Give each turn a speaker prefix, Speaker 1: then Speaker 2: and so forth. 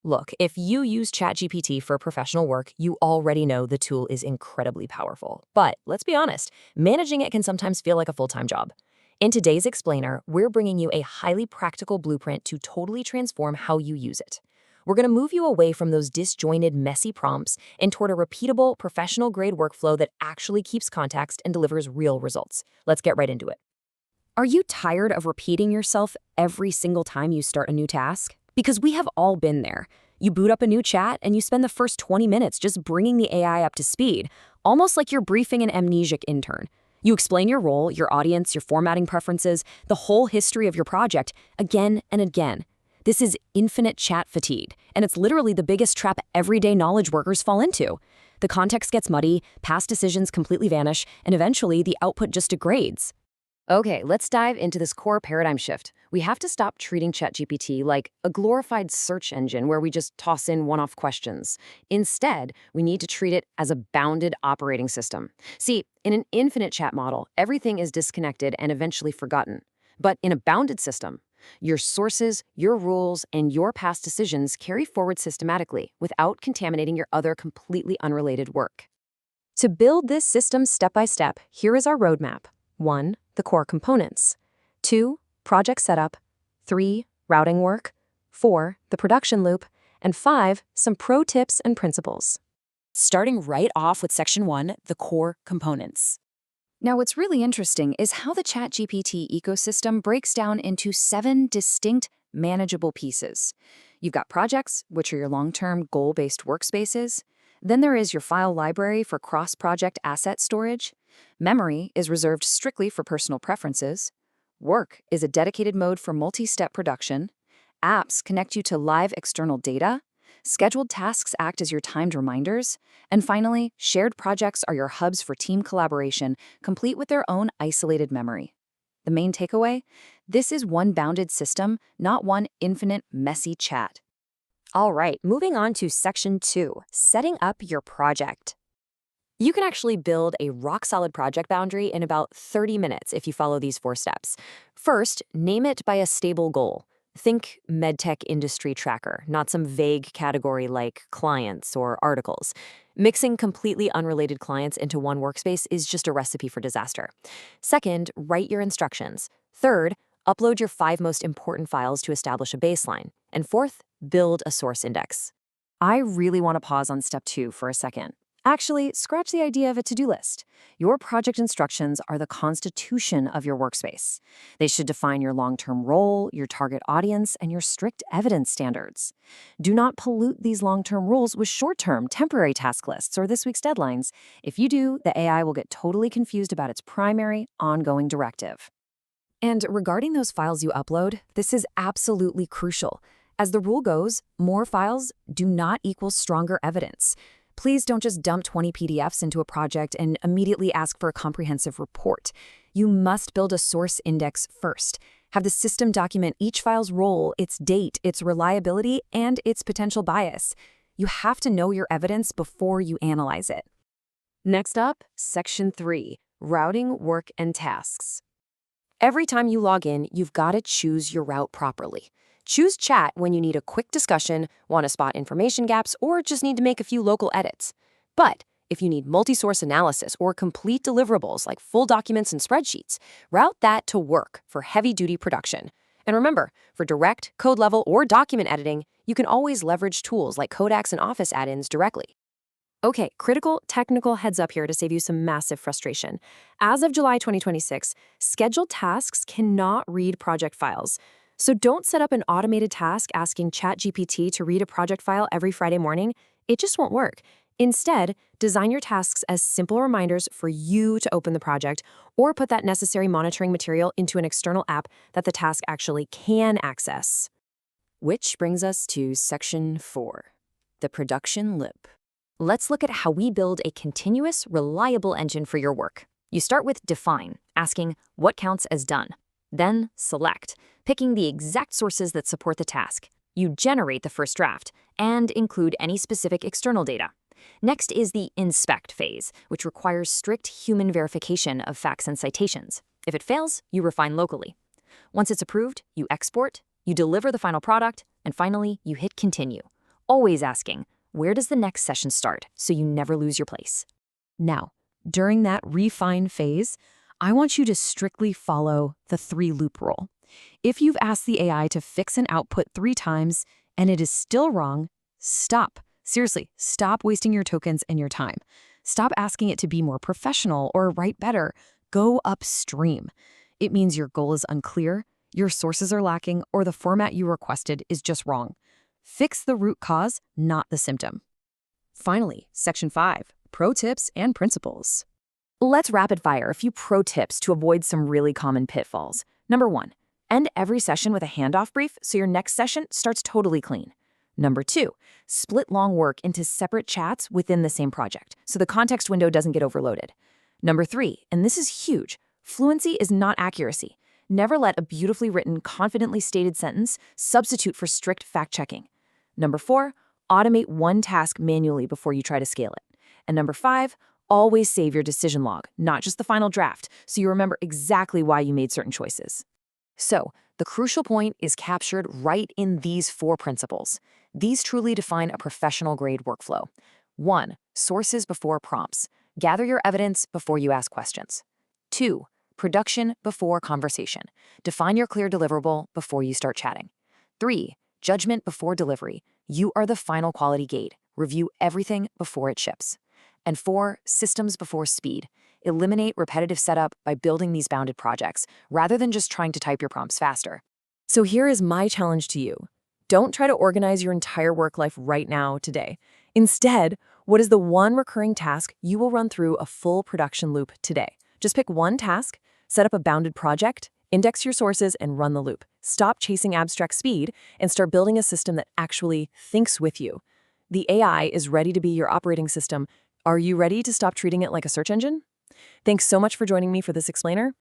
Speaker 1: Look, if you use ChatGPT for professional work, you already know the tool is incredibly powerful. But let's be honest, managing it can sometimes feel like a full-time job. In today's explainer, we're bringing you a highly practical blueprint to totally transform how you use it. We're going to move you away from those disjointed, messy prompts and toward a repeatable, professional-grade workflow that actually keeps context and delivers real results. Let's get right into it. Are you tired of repeating yourself every single time you start a new task? Because we have all been there. You boot up a new chat and you spend the first 20 minutes just bringing the AI up to speed, almost like you're briefing an amnesiac intern. You explain your role, your audience, your formatting preferences, the whole history of your project again and again. This is infinite chat fatigue, and it's literally the biggest trap everyday knowledge workers fall into. The context gets muddy, past decisions completely vanish, and eventually the output just degrades. Okay, let's dive into this core paradigm shift. We have to stop treating ChatGPT like a glorified search engine where we just toss in one-off questions. Instead, we need to treat it as a bounded operating system. See, in an infinite chat model, everything is disconnected and eventually forgotten. But in a bounded system, your sources, your rules, and your past decisions carry forward systematically without contaminating your other completely unrelated work. To build this system step by step, here is our roadmap. 1. The core components. 2. Project setup. 3. Routing work. 4. The production loop. And 5. Some pro tips and principles. Starting right off with Section 1, the core components. Now, what's really interesting is how the ChatGPT ecosystem breaks down into 7 distinct, manageable pieces. You've got projects, which are your long-term, goal-based workspaces. Then there is your file library for cross-project asset storage. Memory is reserved strictly for personal preferences. Work is a dedicated mode for multi-step production. Apps connect you to live external data. Scheduled tasks act as your timed reminders. And finally, shared projects are your hubs for team collaboration, complete with their own isolated memory. The main takeaway? This is one bounded system, not one infinite, messy chat. All right, moving on to Section 2, setting up your project. You can actually build a rock-solid project boundary in about 30 minutes if you follow these 4 steps. First, name it by a stable goal. Think medtech industry tracker, not some vague category like clients or articles. Mixing completely unrelated clients into one workspace is just a recipe for disaster. Second, write your instructions. Third, upload your 5 most important files to establish a baseline. And fourth, build a source index. I really want to pause on step 2 for a second. Actually, scratch the idea of a to-do list. Your project instructions are the constitution of your workspace. They should define your long-term role, your target audience, and your strict evidence standards. Do not pollute these long-term rules with short-term, temporary task lists or this week's deadlines. If you do, the AI will get totally confused about its primary, ongoing directive. And regarding those files you upload, this is absolutely crucial. As the rule goes, more files do not equal stronger evidence. Please don't just dump 20 PDFs into a project and immediately ask for a comprehensive report. You must build a source index first. Have the system document each file's role, its date, its reliability, and its potential bias. You have to know your evidence before you analyze it. Next up, Section 3, routing work and tasks. Every time you log in, you've got to choose your route properly. Choose chat when you need a quick discussion, want to spot information gaps, or just need to make a few local edits. But if you need multi-source analysis or complete deliverables like full documents and spreadsheets, route that to work for heavy-duty production. And remember, for direct, code-level, or document editing, you can always leverage tools like Codex and Office add-ins directly. Okay, critical technical heads up here to save you some massive frustration. As of July 2026, scheduled tasks cannot read project files. So don't set up an automated task asking ChatGPT to read a project file every Friday morning. It just won't work. Instead, design your tasks as simple reminders for you to open the project or put that necessary monitoring material into an external app that the task actually can access. Which brings us to Section 4, the production loop. Let's look at how we build a continuous, reliable engine for your work. You start with define, asking what counts as done. Then select, picking the exact sources that support the task. You generate the first draft and include any specific external data. Next is the inspect phase, which requires strict human verification of facts and citations. If it fails, you refine locally. Once it's approved, you export, you deliver the final product, and finally, you hit continue. always asking, where does the next session start, so you never lose your place. Now, during that refine phase, I want you to strictly follow the 3-loop rule. If you've asked the AI to fix an output 3 times and it is still wrong, stop. Seriously, stop wasting your tokens and your time. Stop asking it to be more professional or write better. Go upstream. It means your goal is unclear, your sources are lacking, or the format you requested is just wrong. Fix the root cause, not the symptom. Finally, Section 5, Pro Tips and Principles. Let's rapid fire a few pro tips to avoid some really common pitfalls. Number 1, end every session with a handoff brief so your next session starts totally clean. Number 2, split long work into separate chats within the same project so the context window doesn't get overloaded. Number 3, and this is huge, fluency is not accuracy. Never let a beautifully written, confidently stated sentence substitute for strict fact-checking. Number 4, automate one task manually before you try to scale it. And number 5, always save your decision log, not just the final draft, so you remember exactly why you made certain choices. So, the crucial point is captured right in these 4 principles. These truly define a professional-grade workflow. 1, sources before prompts. Gather your evidence before you ask questions. 2, production before conversation. Define your clear deliverable before you start chatting. 3, judgment before delivery. You are the final quality gate. Review everything before it ships. And 4, systems before speed. Eliminate repetitive setup by building these bounded projects, rather than just trying to type your prompts faster. So here is my challenge to you. Don't try to organize your entire work life right now, today. Instead, what is the one recurring task you will run through a full production loop today? Just pick one task, set up a bounded project, index your sources, and run the loop. Stop chasing abstract speed and start building a system that actually thinks with you. The AI is ready to be your operating system. Are you ready to stop treating it like a search engine? Thanks so much for joining me for this explainer.